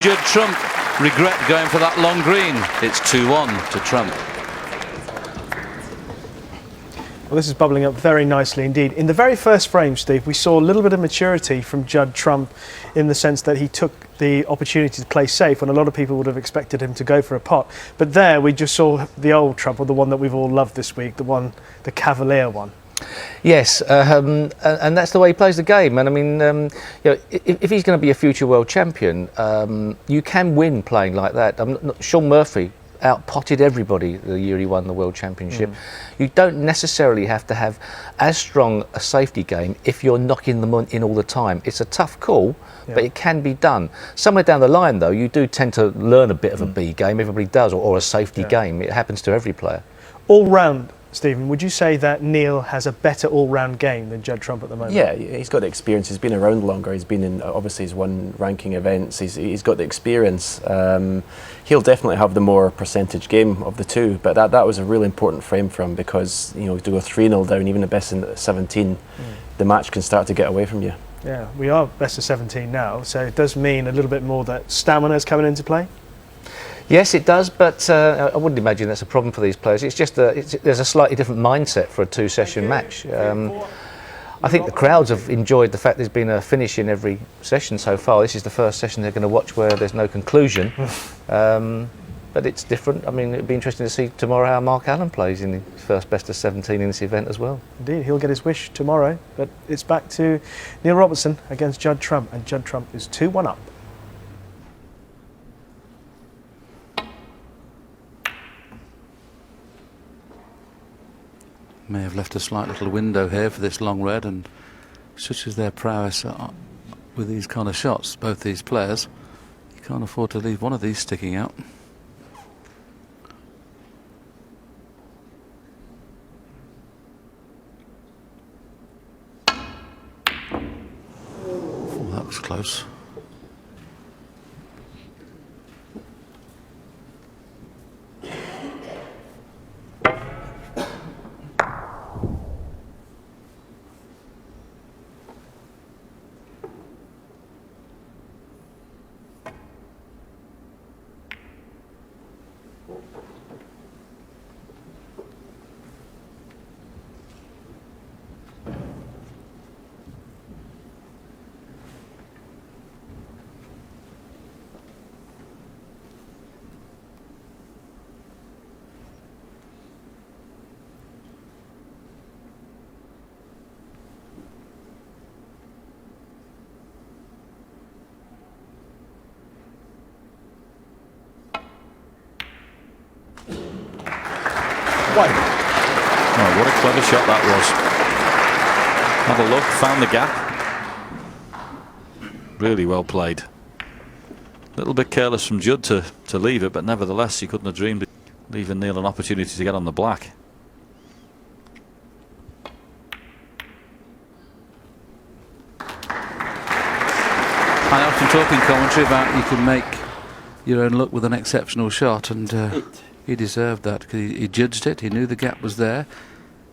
Judd Trump regret going for that long green. It's 2-1 to Trump. Well, this is bubbling up very nicely indeed. In the very first frame, Steve, we saw a little bit of maturity from Judd Trump in the sense that he took the opportunity to play safe when a lot of people would have expected him to go for a pot. But there we just saw the old Trump, or the one that we've all loved this week, the Cavalier one. Yes, and that's the way he plays the game. And I mean, you know, if he's going to be a future world champion, you can win playing like that. Sean Murphy out-potted everybody the year he won the world championship. You don't necessarily have to have as strong a safety game if you're knocking them in all the time. It's a tough call, but it can be done. Somewhere down the line, though, you do tend to learn a bit of a B game. Everybody does, or a safety game. It happens to every player. All round, Stephen, would you say that Neil has a better all-round game than Judd Trump at the moment? Yeah, he's got the experience. He's been around longer. He's been in, obviously, he's won ranking events. He's got the experience. He'll definitely have the more percentage game of the two. But that was a really important frame for him because, you know, to go 3-0 down, even the best in 17, the match can start to get away from you. Yeah, we are best of 17 now, so it does mean a little bit more that stamina is coming into play. Yes, it does, but I wouldn't imagine that's a problem for these players. It's just there's a slightly different mindset for a two-session match. I think the crowds have enjoyed the fact there's been a finish in every session so far. This is the first session they're going to watch where there's no conclusion. But it's different. I mean, it'd be interesting to see tomorrow how Mark Allen plays in the first best of 17 in this event as well. Indeed, he'll get his wish tomorrow, but it's back to Neil Robertson against Judd Trump, and Judd Trump is 2-1 up. May have left a slight little window here for this long red, and such as their prowess with these kind of shots, both these players, you can't afford to leave one of these sticking out. Oh, that was close. Oh, what a clever shot that was. Have a look, found the gap. Really well played. A little bit careless from Judd to leave it, but nevertheless he couldn't have dreamed of leaving Neil an opportunity to get on the black. I often talk in commentary about you can make your own luck with an exceptional shot, and he deserved that because he judged it. He knew the gap was there.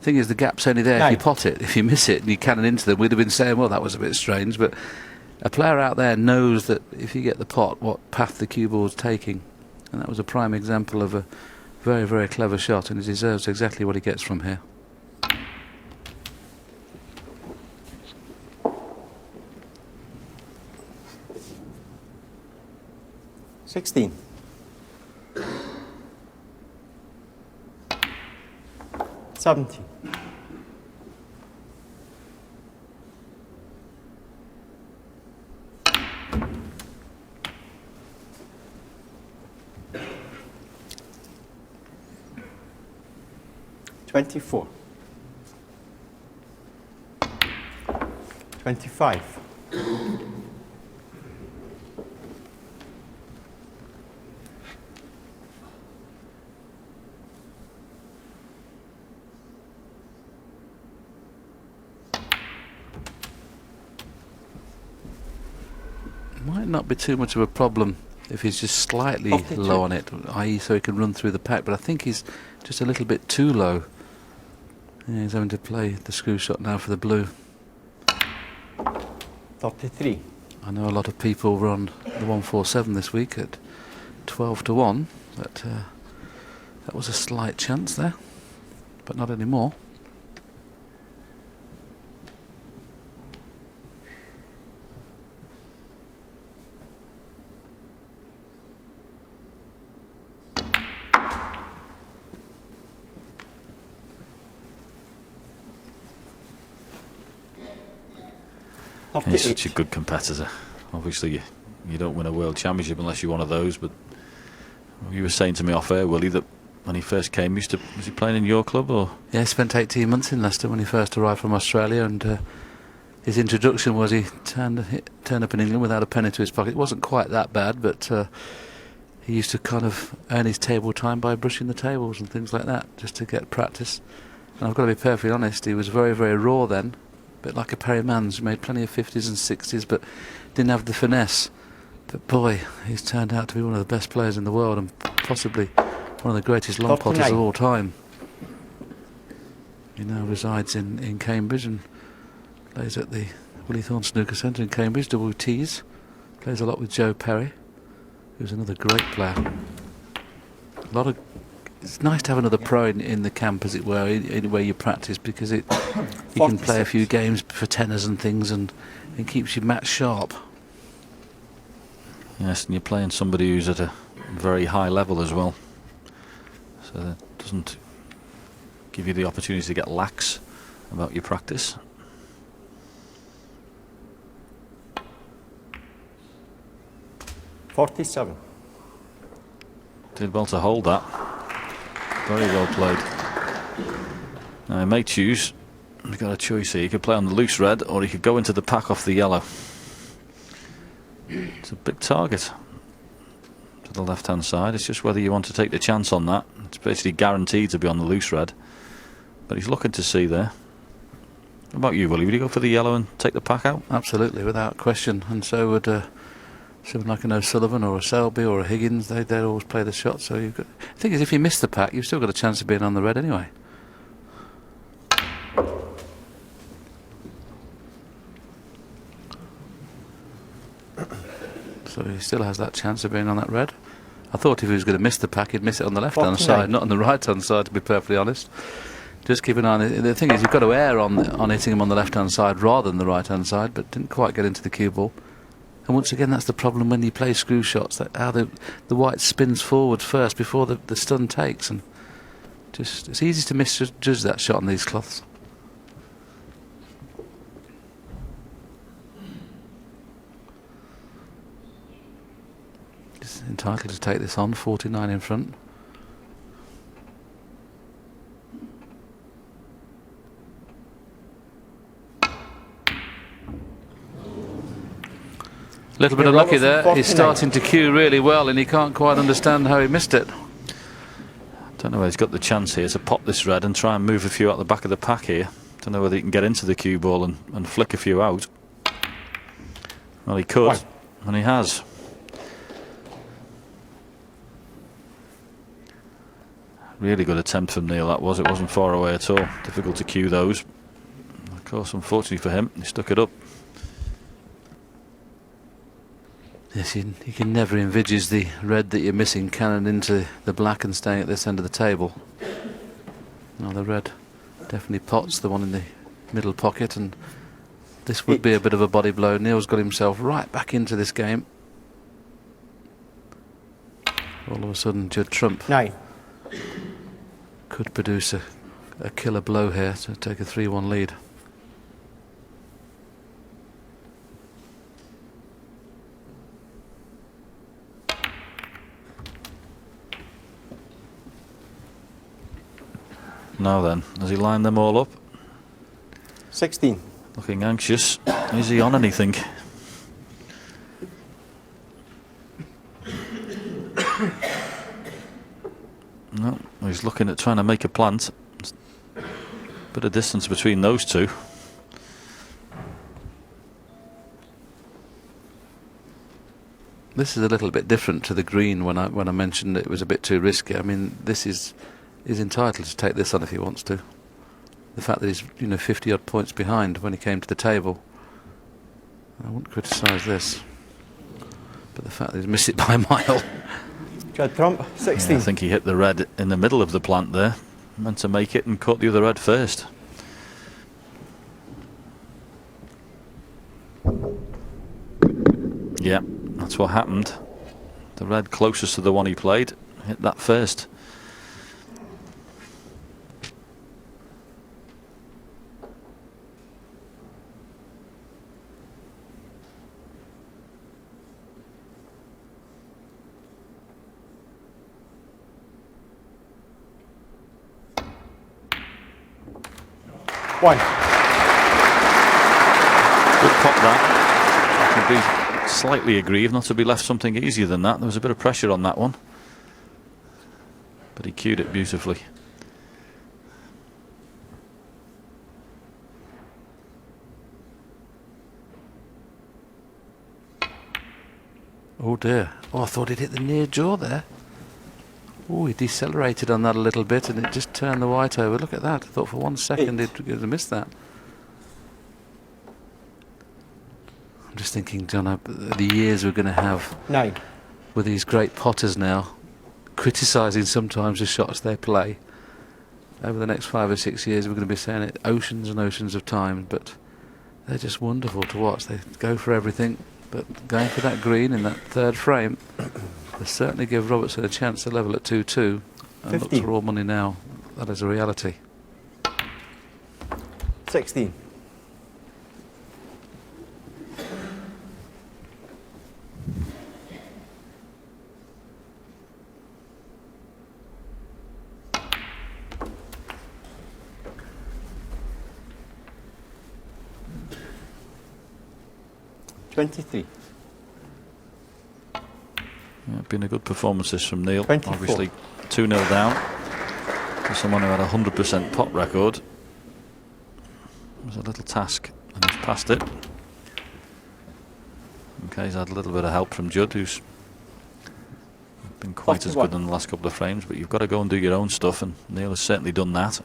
Thing is, the gap's only there if you pot it. If you miss it and you cannon into them, we'd have been saying, well, that was a bit strange. But a player out there knows that if you get the pot, what path the cue ball's taking. And that was a prime example of a very, very clever shot, and he deserves exactly what he gets from here. $16. 17. $24. 25. Might not be too much of a problem if he's just slightly low on it, i.e. so he can run through the pack, but I think he's just a little bit too low. Yeah, he's having to play the screw shot now for the blue. 33. I know a lot of people were on the 147 this week at 12 to 1, but that was a slight chance there, but not anymore. He's such a good competitor. Obviously, you don't win a world championship unless you're one of those. But you were saying to me off air, Willie, that when he first came, was he playing in your club or? Yeah, he spent 18 months in Leicester when he first arrived from Australia, and his introduction was he turned up in England without a penny to his pocket. It wasn't quite that bad, but he used to kind of earn his table time by brushing the tables and things like that, just to get practice. And I've got to be perfectly honest, he was very, very raw then. Bit like a Perry Mans, who made plenty of 50s and 60s, but didn't have the finesse. But boy, he's turned out to be one of the best players in the world, and possibly one of the greatest long potters of all time. He now resides in Cambridge and plays at the Willie Thorne Snooker Centre in Cambridge, double T's. Plays a lot with Joe Perry, who's another great player. It's nice to have another pro in the camp, as it were, where you practice, because you can play a few games for tenors and things, and it keeps you match sharp. Yes, and you're playing somebody who's at a very high level as well, so that doesn't give you the opportunity to get lax about your practice. $47. Did well to hold that. Very well played. Now he may choose. He's got a choice here. He could play on the loose red, or he could go into the pack off the yellow. It's a big target to the left-hand side. It's just whether you want to take the chance on that. It's basically guaranteed to be on the loose red, but he's looking to see there. What about you, Willie? Would you go for the yellow and take the pack out? Absolutely, without question. And so would someone like an O'Sullivan or a Selby or a Higgins. They'd always play the shot. So the thing is, if you miss the pack, you've still got a chance of being on the red anyway. So he still has that chance of being on that red. I thought if he was going to miss the pack, he'd miss it on the left-hand side, not on the right-hand side, to be perfectly honest. Just keep an eye on it. The thing is, you've got to err on hitting him on the left-hand side rather than the right-hand side, but didn't quite get into the cue ball. And once again, that's the problem when you play screw shots, that how the white spins forward first before the stun takes, and just it's easy to misjudge that shot on these cloths. He's entitled to take this on, 49 in front. A little bit of lucky there. He's starting to cue really well, and he can't quite understand how he missed it. Don't know whether he's got the chance here to pop this red and try and move a few out the back of the pack here. Don't know whether he can get into the cue ball and flick a few out. Well, he could, and he has. Really good attempt from Neil, that was. It wasn't far away at all. Difficult to cue those. Of course, unfortunately for him, he stuck it up. Yes, you can never envisage the red that you're missing cannon into the black and staying at this end of the table. Now the red definitely pots the one in the middle pocket, and this would be a bit of a body blow. Neil's got himself right back into this game. All of a sudden, Judd Trump 9. could produce a killer blow here to take a 3-1 lead. Now then, has he lined them all up? 16. Looking anxious. Is he on anything? No, he's looking at trying to make a plant. Bit of distance between those two. This is a little bit different to the green when I mentioned it was a bit too risky. I mean, this is entitled to take this on if he wants to. The fact that he's 50 odd points behind when he came to the table, I wouldn't criticise this, but the fact that he's missed it by a mile. Judd Trump, 16. Yeah, I think he hit the red in the middle of the plant there. Meant to make it and caught the other red first. Yeah, that's what happened. The red closest to the one he played hit that first. One. Good pop that. I could be slightly aggrieved not to be left something easier than that. There was a bit of pressure on that one, but he cued it beautifully. Oh dear. Oh, I thought he'd hit the near jaw there. Oh, he decelerated on that a little bit and it just turned the white over. Look at that. I thought for 1 second he'd have missed that. I'm just thinking, John, the years we're going to have 9. with these great potters now, criticising sometimes the shots they play. Over the next 5 or 6 years we're going to be saying it oceans and oceans of times, but they're just wonderful to watch. They go for everything, but going for that green in that third frame, they certainly give Robertson a chance to level at 2-2 and 50. looks for all money now. That is a reality. 16. $23. Yeah, been a good performances from Neil. 24. Obviously 2-0 down for someone who had a 100% pot record. It was a little task and he's passed it. Okay, he's had a little bit of help from Judd, who's been quite as 41. good in the last couple of frames, but you've got to go and do your own stuff, and Neil has certainly done that.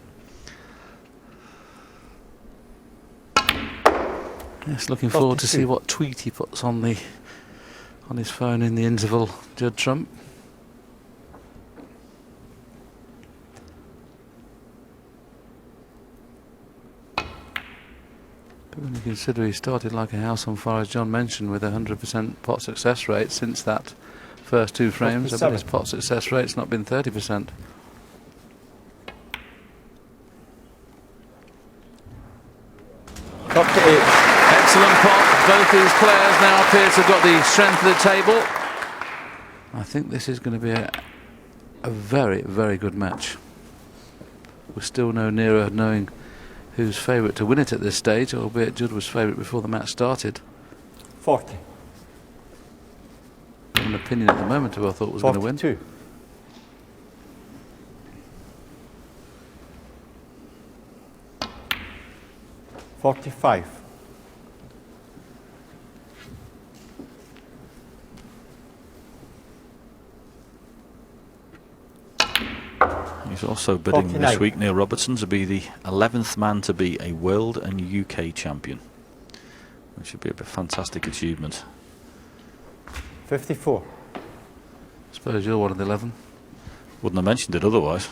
Yes, looking forward to see what tweet he puts on his phone in the interval, Judd Trump. But when you consider he started like a house on fire, as John mentioned, with a 100% pot success rate since that first 2 frames, I bet his pot success rate's not been 30%. Up to 8. Excellent pot. Both these players now appear to have got the strength of the table. I think this is going to be a very, very good match. We're still no nearer knowing who's favourite to win it at this stage, albeit Judd was favourite before the match started. 40. I have an opinion at the moment who I thought was going to win. 42. 45. He's also bidding 49. this week, Neil Robertson, to be the 11th man to be a world and UK champion, which would be a fantastic achievement. 54. Suppose you're one of the 11. Wouldn't have mentioned it otherwise.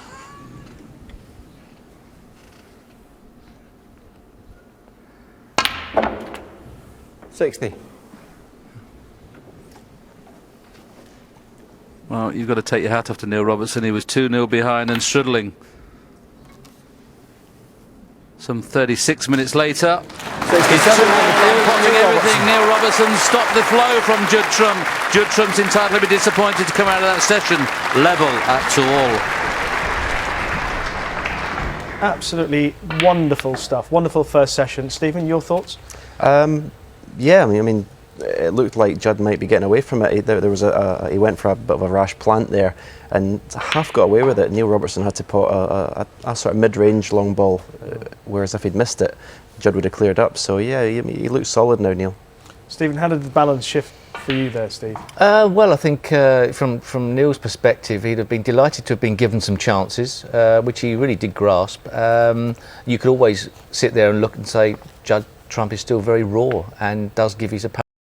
$60. Well, you've got to take your hat off to Neil Robertson. He was 2-0 behind and struggling. Some 36 minutes later, he's potting everything. Neil Robertson stopped the flow from Judd Trump. Judd Trump's entitled to be disappointed to come out of that session level at all. Absolutely wonderful stuff. Wonderful first session. Stephen, your thoughts? Yeah, I mean, it looked like Judd might be getting away from it. There was he went for a bit of a rash plant there, and half got away with it. Neil Robertson had to put a sort of mid-range long ball, whereas if he'd missed it, Judd would have cleared up. So yeah, he looks solid now, Neil. Stephen, how did the balance shift for you there, Steve? Well, I think from Neil's perspective, he'd have been delighted to have been given some chances, which he really did grasp. You could always sit there and look and say, Judd Trump is still very raw and does give his opponent